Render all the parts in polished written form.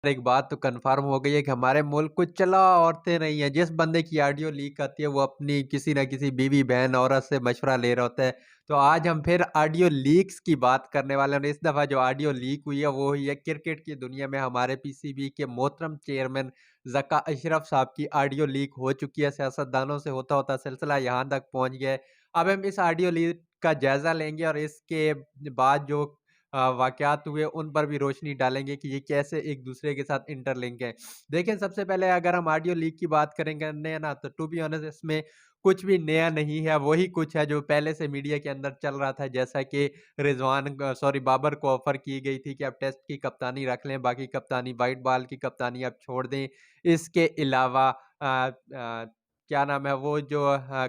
एक बात तो कन्फर्म हो गई है कि हमारे मुल्क को चला औरतें नहीं है। जिस बंदे की ऑडियो लीक आती है वो अपनी किसी न किसी बीवी, बहन, औरत से मशवरा ले रहा होता है। तो आज हम फिर ऑडियो लीक्स की बात करने वाले हैं और इस दफ़ा जो ऑडियो लीक हुई है वो हुई है क्रिकेट की दुनिया में हमारे पीसीबी के मोहतरम चेयरमैन ज़का अशरफ साहब की ऑडियो लीक हो चुकी है। सियासतदानों से होता-होता सिलसिला यहाँ तक पहुँच गया है। अब हम इस ऑडियो लीक का जायज़ा लेंगे और इसके बाद जो वाक़यात हुए उन पर भी रोशनी डालेंगे कि ये कैसे एक दूसरे के साथ इंटरलिंक हैं। देखिए सबसे पहले अगर हम ऑडियो लीक की बात करेंगे ने ना तो टू बी ऑनेस्ट इसमें कुछ भी नया नहीं है, वही कुछ है जो पहले से मीडिया के अंदर चल रहा था जैसा कि बाबर को ऑफ़र की गई थी कि आप टेस्ट की कप्तानी रख लें, बाकी कप्तानी व्हाइट बॉल की कप्तानी आप छोड़ दें। इसके अलावा क्या नाम है वो जो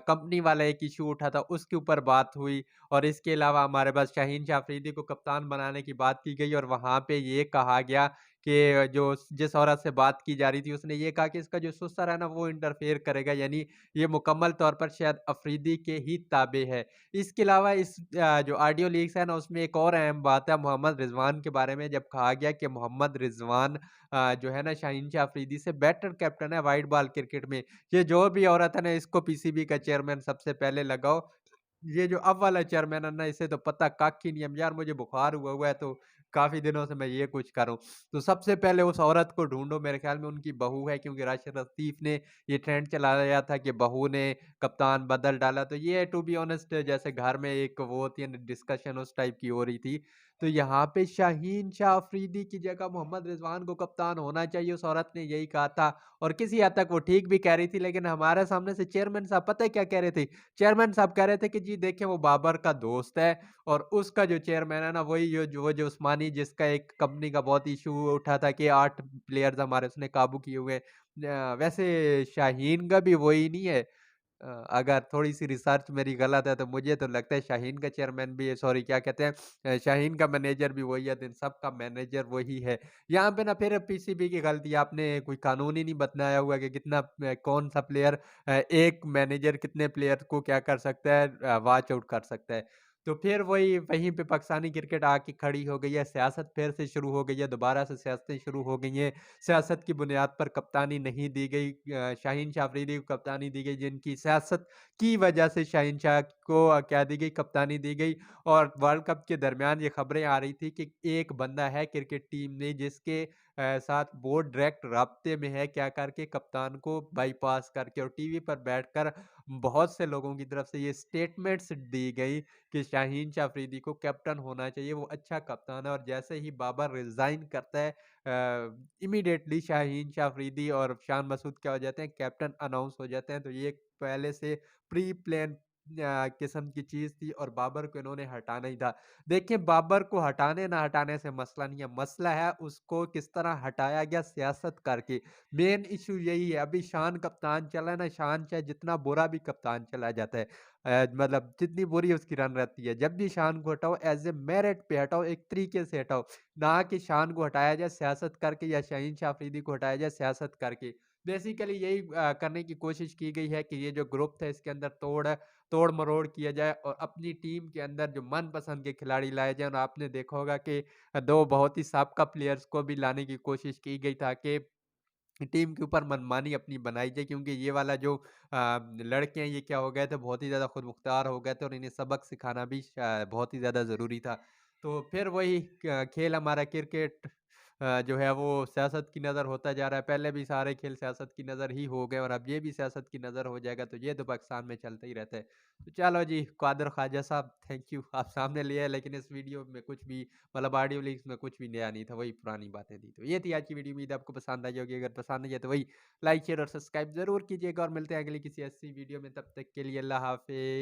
कंपनी वाला एक इश्यू उठा था उसके ऊपर बात हुई। और इसके अलावा हमारे पास शाहीन शाह अफ़रीदी को कप्तान बनाने की बात की गई और वहाँ पे ये कहा गया कि जो जिस औरत से बात की जा रही थी उसने ये कहा कि इसका जो ससुर है ना वो इंटरफेयर करेगा, यानी ये मुकम्मल तौर पर शायद अफ़रीदी के ही ताबे है। इसके अलावा इस जो ऑडियो लीक्स है ना उसमें एक और अहम बात है मोहम्मद रिज़वान के बारे में, जब कहा गया कि मोहम्मद रिज़वान जो है ना शाहीन शाह अफ़रीदी से बेटर कैप्टन है व्हाइट बॉल क्रिकेट में। ये जो भी औरत है ना इसको पीसीबी का चेयरमैन सबसे पहले लगाओ। ये जो अब वाला चेयरमैन है ना इसे तो पता कख ही नहीं है। यार मुझे बुखार हुआ हुआ है तो काफ़ी दिनों से मैं ये कुछ कर रहा हूँ। तो सबसे पहले उस औरत को ढूँढो, मेरे ख़्याल में उनकी बहू है क्योंकि राशिद लतीफ़ ने ये ट्रेंड चलाया था कि बहू ने कप्तान बदल डाला। तो ये टू बी ऑनेस्ट जैसे घर में एक वो होती है ना डिस्कशन उस टाइप की हो रही थी। तो यहाँ पे शाहीन शाह अफ़रीदी की जगह मोहम्मद रिज़वान को कप्तान होना चाहिए, उस औरत ने यही कहा था। और किसी हद तक वो ठीक भी कह रही थी, लेकिन हमारे सामने से चेयरमैन साहब पता है क्या कह रहे थे? चेयरमैन साहब कह रहे थे कि जी देखिए वो बाबर का दोस्त है और उसका जो चेयरमैन है ना वही जो उस्मानी जिसका एक कंपनी का बहुत इशू उठा था कि 8 प्लेयर्स हमारे उसने काबू किए हुए हैं। वैसे शाहीन का भी वही नहीं है। अगर थोड़ी-सी रिसर्च मेरी गलत है तो मुझे तो लगता है शाहीन का चेयरमैन भी सॉरी क्या कहते हैं शाहीन का मैनेजर भी वही है, तो इन सब का मैनेजर वही है। यहाँ पे ना फिर पीसीबी की गलती, आपने कोई कानून ही नहीं बनाया हुआ कि कितना कौन-सा प्लेयर एक मैनेजर कितने प्लेयर को क्या कर सकता है वॉच आउट कर सकता है। तो फिर वही वहीं पे पाकिस्तानी क्रिकेट आके खड़ी हो गई है, सियासत फिर से शुरू हो गई है, दोबारा से सियासतें शुरू हो गई हैं। सियासत की बुनियाद पर कप्तानी नहीं दी गई, शाहीन शाह अफ़रीदी को कप्तानी दी गई, जिनकी सियासत की वजह से शाहीन शाह को क्या दी गई, कप्तानी दी गई। और वर्ल्ड कप के दरमियान ये खबरें आ रही थी कि एक बंदा है क्रिकेट टीम में जिसके साथ बोर्ड डायरेक्ट राब्ते में है, क्या करके कप्तान को बाईपास करके, और टीवी पर बैठकर बहुत से लोगों की तरफ से ये स्टेटमेंट्स दी गई कि शाहीन शाह अफ़रीदी को कैप्टन होना चाहिए, वो अच्छा कप्तान है। और जैसे ही बाबर रिज़ाइन करता है इमीडिएटली शाहीन शाह अफ़रीदी और शान मसूद क्या हो जाते हैं, कैप्टन अनाउंस हो जाते हैं। तो ये पहले से प्री प्लान किस्म की चीज़ थी और बाबर को इन्होंने हटाना ही था। देखिए बाबर को हटाने ना हटाने से मसला नहीं है, मसला है उसको किस तरह हटाया गया सियासत करके। मेन इश्यू यही है। अभी शान कप्तान चला है ना, शान चाहे जितना बुरा भी कप्तान चला जाता है, मतलब जितनी बुरी उसकी रन रहती है, जब भी शान को हटाओ एज़ ए मेरिट पे हटाओ, एक तरीके से हटाओ। ना कि शान को हटाया जाए सियासत करके या शाहीन शाह अफ़रीदी को हटाया जाए सियासत करके। बेसिकली यही करने की कोशिश की गई है कि ये जो ग्रुप था इसके अंदर तोड़-मरोड़ किया जाए और अपनी टीम के अंदर जो मनपसंद के खिलाड़ी लाए जाएँ। और आपने देखा होगा कि 2 बहुत ही साबका प्लेयर्स को भी लाने की कोशिश की गई ताकि टीम के ऊपर मनमानी अपनी बनाई जाए, क्योंकि ये वाला जो लड़के हैं ये क्या हो गए थे, बहुत ही ज़्यादा खुदमुख्तार हो गए थे और इन्हें सबक सिखाना भी बहुत ही ज़्यादा ज़रूरी था। तो फिर वही खेल हमारा क्रिकेट जो है वो सियासत की नज़र होता जा रहा है। पहले भी सारे खेल सियासत की नज़र ही हो गए और अब ये भी सियासत की नज़र हो जाएगा, तो ये तो पाकिस्तान में चलता ही रहता है। तो चलो जी, कादर ख्वाजा साहब थैंक यू, आप सामने लिए, लेकिन इस वीडियो में कुछ भी मतलब ऑडियो लीक्स में कुछ भी नया नहीं था, वही पुरानी बातें थी। तो ये थी आज की वीडियो, उम्मीद है आपको पसंद आई होगी। अगर पसंद आई है तो वही लाइक, शेयर और सब्सक्राइब ज़रूर कीजिएगा और मिलते हैं अगली किसी ऐसी वीडियो में। तब तक के लिए अल्लाह हाफ़िज़।